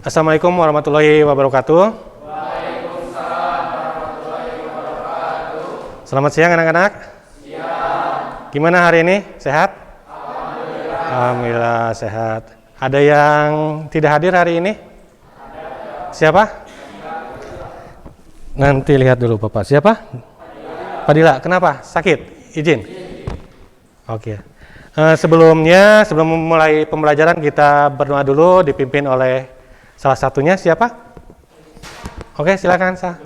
Assalamualaikum warahmatullahi wabarakatuh. Waalaikumsalam warahmatullahi wabarakatuh. Selamat siang anak-anak. Siang. Gimana hari ini? Sehat? Alhamdulillah. Alhamdulillah sehat. Ada yang tidak hadir hari ini? Siapa? Nanti lihat dulu Bapak. Siapa? Fadila. Kenapa? Sakit? Izin? Oke. Sebelum memulai pembelajaran kita berdoa dulu dipimpin oleh salah satunya siapa? Oke, silakan Sa.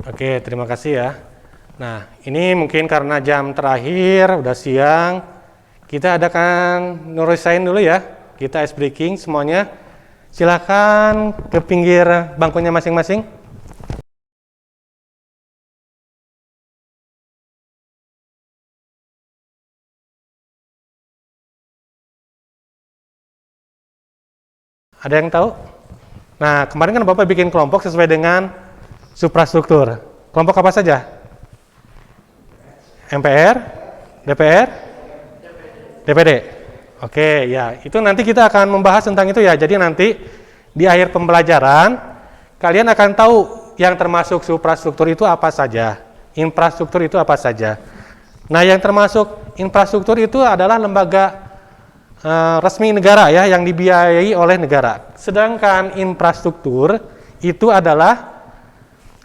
Oke, terima kasih ya. Nah, ini mungkin karena jam terakhir, udah siang, kita adakan nulisain dulu ya. Kita ice breaking semuanya. Silakan ke pinggir bangkunya masing-masing. Ada yang tahu? Nah, kemarin kan Bapak bikin kelompok sesuai dengan suprastruktur. Kelompok apa saja? MPR, DPR, DPD. Oke, ya. Itu nanti kita akan membahas tentang itu ya. Jadi nanti di akhir pembelajaran kalian akan tahu yang termasuk suprastruktur itu apa saja, infrastruktur itu apa saja. Nah, yang termasuk infrastruktur itu adalah lembaga resmi negara ya, yang dibiayai oleh negara. Sedangkan infrastruktur itu adalah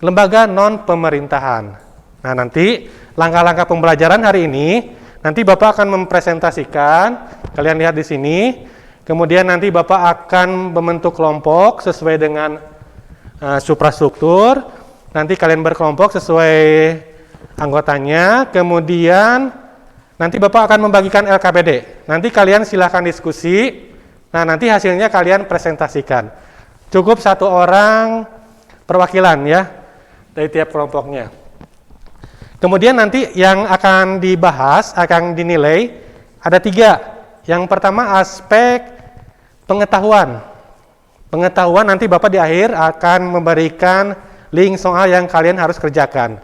lembaga non pemerintahan. Nah, nanti langkah-langkah pembelajaran hari ini, nanti Bapak akan mempresentasikan, kalian lihat di sini, kemudian nanti Bapak akan membentuk kelompok sesuai dengan suprastruktur, nanti kalian berkelompok sesuai anggotanya, kemudian nanti Bapak akan membagikan LKPD, nanti kalian silakan diskusi, nah nanti hasilnya kalian presentasikan. Cukup satu orang perwakilan ya, dari tiap kelompoknya. Kemudian nanti yang akan dibahas, akan dinilai, ada 3. Yang pertama aspek pengetahuan. Pengetahuan nanti Bapak di akhir akan memberikan link soal yang kalian harus kerjakan.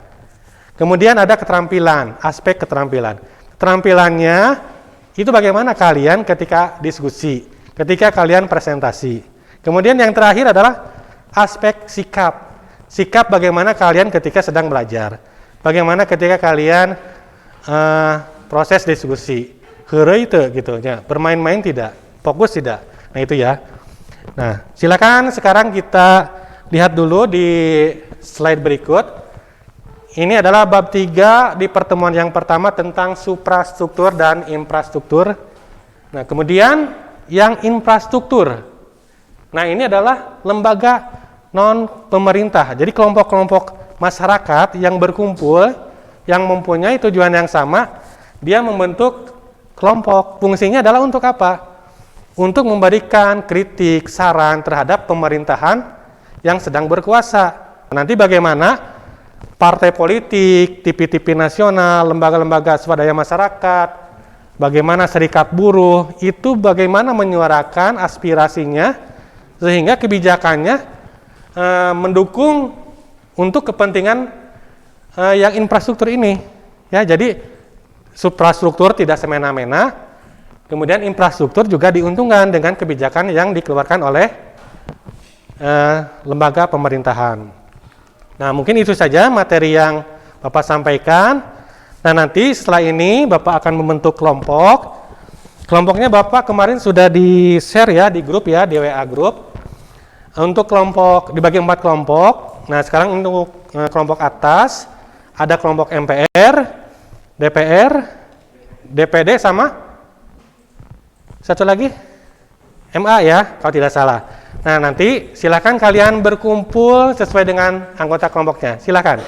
Kemudian ada keterampilan, aspek keterampilan. Keterampilannya itu bagaimana kalian ketika diskusi, ketika kalian presentasi. Kemudian yang terakhir adalah aspek sikap. Sikap bagaimana kalian ketika sedang belajar. Bagaimana ketika kalian proses diskusi, heureuy teu gitu ya, bermain-main tidak, fokus tidak. Nah, itu ya. Nah, silakan sekarang kita lihat dulu di slide berikut. Ini adalah bab 3 di pertemuan yang pertama tentang suprastruktur dan infrastruktur. Nah, kemudian yang infrastruktur. Nah, ini adalah lembaga non pemerintah. Jadi kelompok-kelompok masyarakat yang berkumpul, yang mempunyai tujuan yang sama, dia membentuk kelompok. Fungsinya adalah untuk apa? Untuk memberikan kritik, saran terhadap pemerintahan yang sedang berkuasa. Nanti bagaimana partai politik, TV-TV nasional, lembaga-lembaga swadaya masyarakat, bagaimana serikat buruh, itu bagaimana menyuarakan aspirasinya, sehingga kebijakannya mendukung untuk kepentingan yang infrastruktur ini. Ya, jadi suprastruktur tidak semena-mena, kemudian infrastruktur juga diuntungkan dengan kebijakan yang dikeluarkan oleh lembaga pemerintahan. Nah, mungkin itu saja materi yang Bapak sampaikan. Nah, nanti setelah ini Bapak akan membentuk kelompok. Kelompoknya Bapak kemarin sudah di-share ya di grup ya, di WA grup. Untuk kelompok dibagi 4 kelompok. Nah, sekarang untuk kelompok atas ada kelompok MPR, DPR, DPD sama satu lagi MA ya, kalau tidak salah. Nah, nanti silakan kalian berkumpul sesuai dengan anggota kelompoknya. Silakan.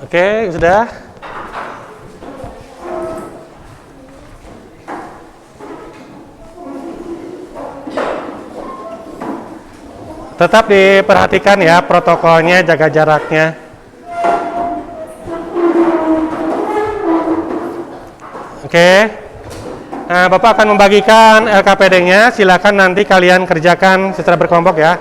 Oke, sudah. Tetap diperhatikan ya protokolnya, jaga jaraknya. Oke. Nah, Bapak akan membagikan LKPD-nya. Silakan nanti kalian kerjakan secara berkelompok ya.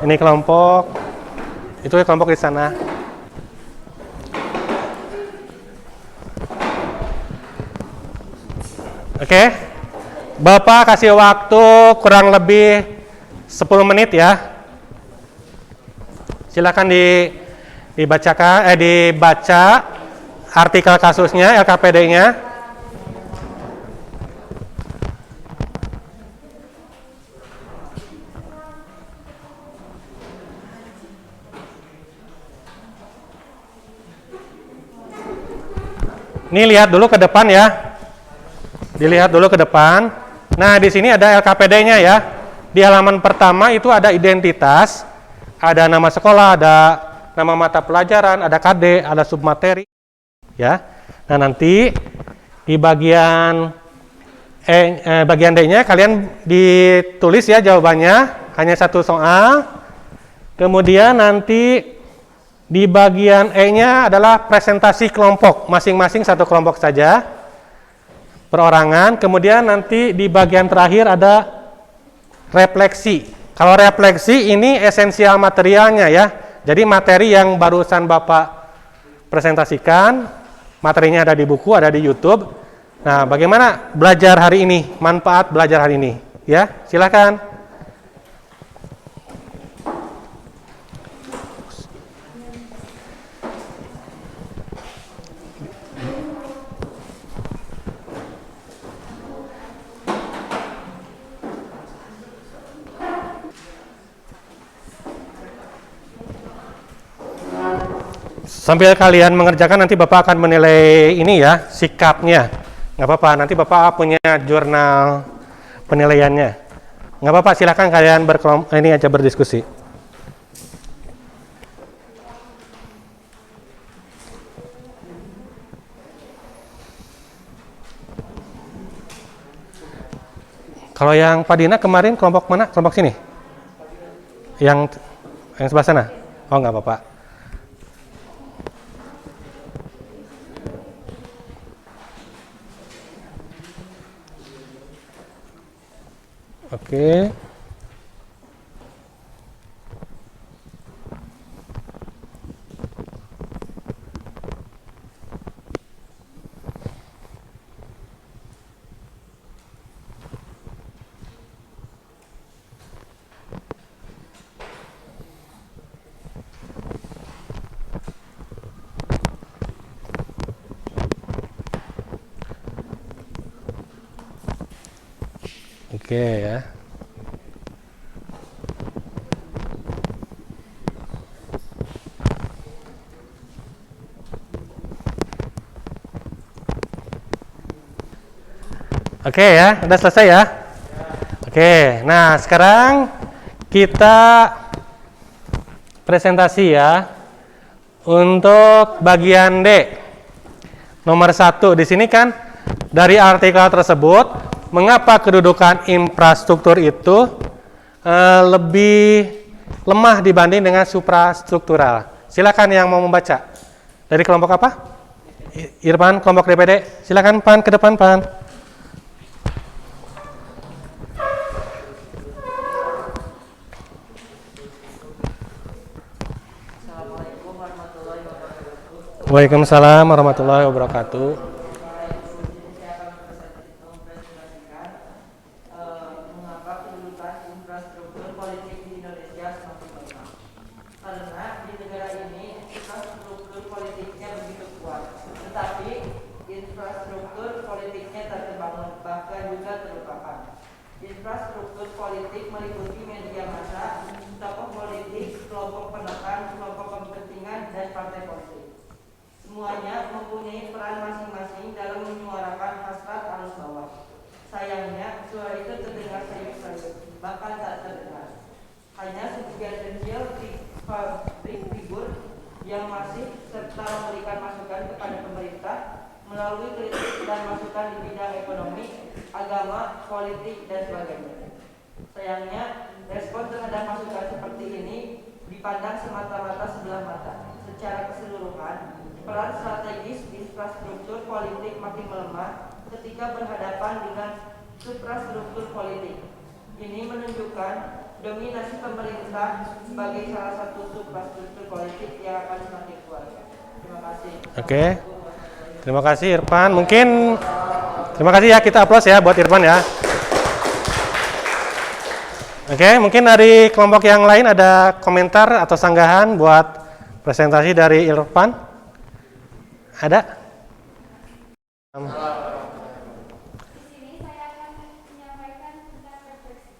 Ini kelompok, itu kelompok di sana. Oke, Bapak kasih waktu kurang lebih 10 menit ya. Silakan dibaca artikel kasusnya, LKPD-nya. Ini lihat dulu ke depan ya. Dilihat dulu ke depan. Nah, di sini ada LKPD-nya ya. Di halaman pertama itu ada identitas, ada nama sekolah, ada nama mata pelajaran, ada KD, ada submateri ya. Nah, nanti di bagian bagian D-nya kalian ditulis ya jawabannya, hanya satu soal. Kemudian nanti di bagian E-nya adalah presentasi kelompok, masing-masing satu kelompok saja, perorangan. Kemudian nanti di bagian terakhir ada refleksi. Kalau refleksi ini esensial materialnya ya, jadi materi yang barusan Bapak presentasikan, materinya ada di buku, ada di YouTube. Nah, bagaimana belajar hari ini, manfaat belajar hari ini, ya silakan. Sambil kalian mengerjakan, nanti Bapak akan menilai ini ya, sikapnya. Nggak apa-apa, nanti Bapak punya jurnal penilaiannya. Nggak apa-apa, silakan kalian ini aja berdiskusi. Kalau yang Pak Dina kemarin kelompok mana? Kelompok sini? Yang sebelah sana? Oh, nggak apa-apa. Oke. Oke ya. Oke ya, udah selesai ya? Oke, nah sekarang kita presentasi ya. Untuk bagian D, nomor 1 di sini kan dari artikel tersebut, mengapa kedudukan infrastruktur itu lebih lemah dibanding dengan suprastruktural. Silakan yang mau membaca. Dari kelompok apa? Irfan, kelompok DPD. Silakan Pan, ke depan Pan. Waalaikumsalam warahmatullahi wabarakatuh. Mengapa kedudukan infrastruktur politik di Indonesia semakin lemah? Karena di negara ini infrastruktur politiknya begitu kuat, tetapi infrastruktur politiknya tak terbangun, bahkan juga terlupakan. Infrastruktur politik meliputi media massa, tokoh politik, kelompok penekan, kelompok kepentingan, dan partai politik. Semuanya mempunyai peran masing-masing dalam menyuarakan hasrat arus bawah. Sayangnya, suara itu terdengar sayup-sayup, bahkan tak terdengar. Hanya sebagian kecil figur yang masih serta memberikan masukan kepada pemerintah melalui kritik dan masukan di bidang ekonomi, agama, politik, dan sebagainya. Sayangnya, respon terhadap masukan seperti ini dipandang semata-mata sebelah mata. Secara keseluruhan, peran strategis infrastruktur politik makin melemah ketika berhadapan dengan suprastruktur politik. Ini menunjukkan dominasi pemerintah sebagai salah satu suprastruktur politik yang akan semakin kuat. Terima kasih. Oke. Terima kasih Irfan. Terima kasih ya, kita aplaus ya buat Irfan ya. Oke, mungkin dari kelompok yang lain ada komentar atau sanggahan buat presentasi dari Irfan? Ada? Di sini saya akan menyampaikan tentang refleksi.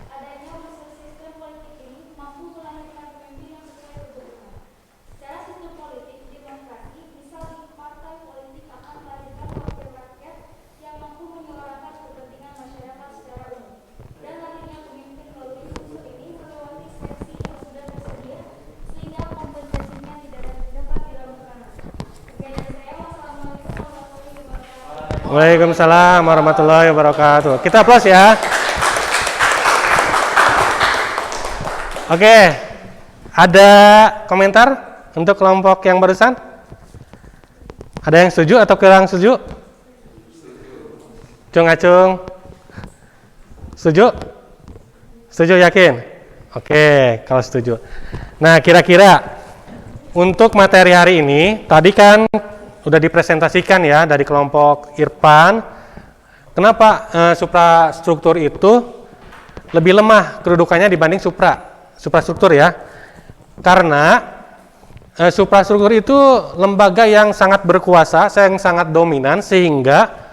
Adanya unsur sistem politik ini mampu melahirkan pemimpin yang sesuai kebutuhan. Secara sistem politik demokrasi, misal partai politik akan melahirkan wakil rakyat yang mampu menyuarakan kepentingan masyarakat secara umum. Dan lahirnya pemimpin melalui unsur ini melewati seleksi yang sudah tersedia, sehingga kompensasinya tidak dapat dilakukan. Sekian dari saya, wassalamualaikum warahmatullahi wabarakatuh. Waalaikumsalam warahmatullahi wabarakatuh. Kita aplaus ya. Oke, ada komentar untuk kelompok yang barusan? Ada yang setuju atau kurang setuju? Cung acung. Setuju? Setuju yakin? Oke, kalau setuju. Nah, kira-kira untuk materi hari ini, tadi kan udah dipresentasikan ya dari kelompok Irfan. Kenapa suprastruktur itu lebih lemah kedudukannya dibanding suprastruktur ya? Karena suprastruktur itu lembaga yang sangat berkuasa, yang sangat dominan, sehingga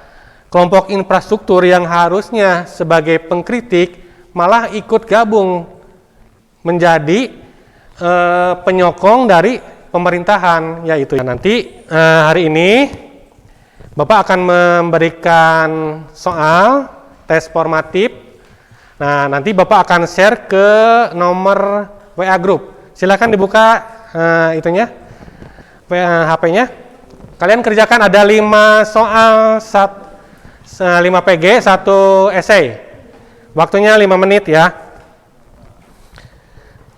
kelompok infrastruktur yang harusnya sebagai pengkritik malah ikut gabung menjadi penyokong dari pemerintahan, yaitu nanti hari ini Bapak akan memberikan soal tes formatif. Nah, nanti Bapak akan share ke nomor WA group. Silakan dibuka itunya, HP-nya. Kalian kerjakan ada 5 soal, 5 PG, 1 esai. Waktunya 5 menit ya.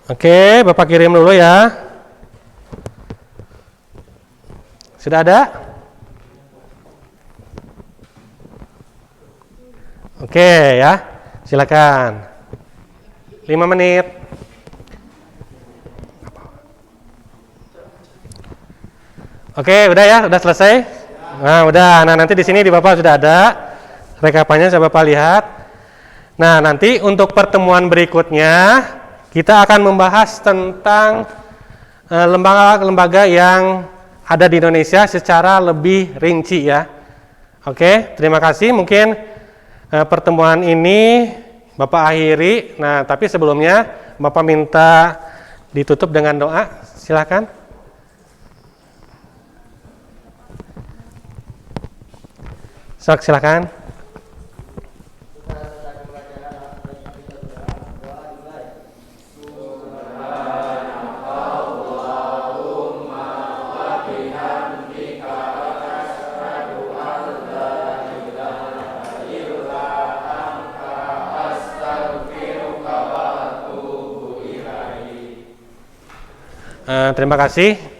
Oke, Bapak kirim dulu ya. Sudah ada? Oke ya, silakan. 5 menit. Oke, udah ya, udah selesai. Nah, udah. Nah, nanti di sini di Bapak sudah ada rekapannya, saya Bapak lihat. Nah, nanti untuk pertemuan berikutnya kita akan membahas tentang lembaga-lembaga yang ada di Indonesia secara lebih rinci ya. Oke, terima kasih. Mungkin pertemuan ini Bapak akhiri. Nah, tapi sebelumnya Bapak minta ditutup dengan doa. Silakan. Silakan. Terima kasih.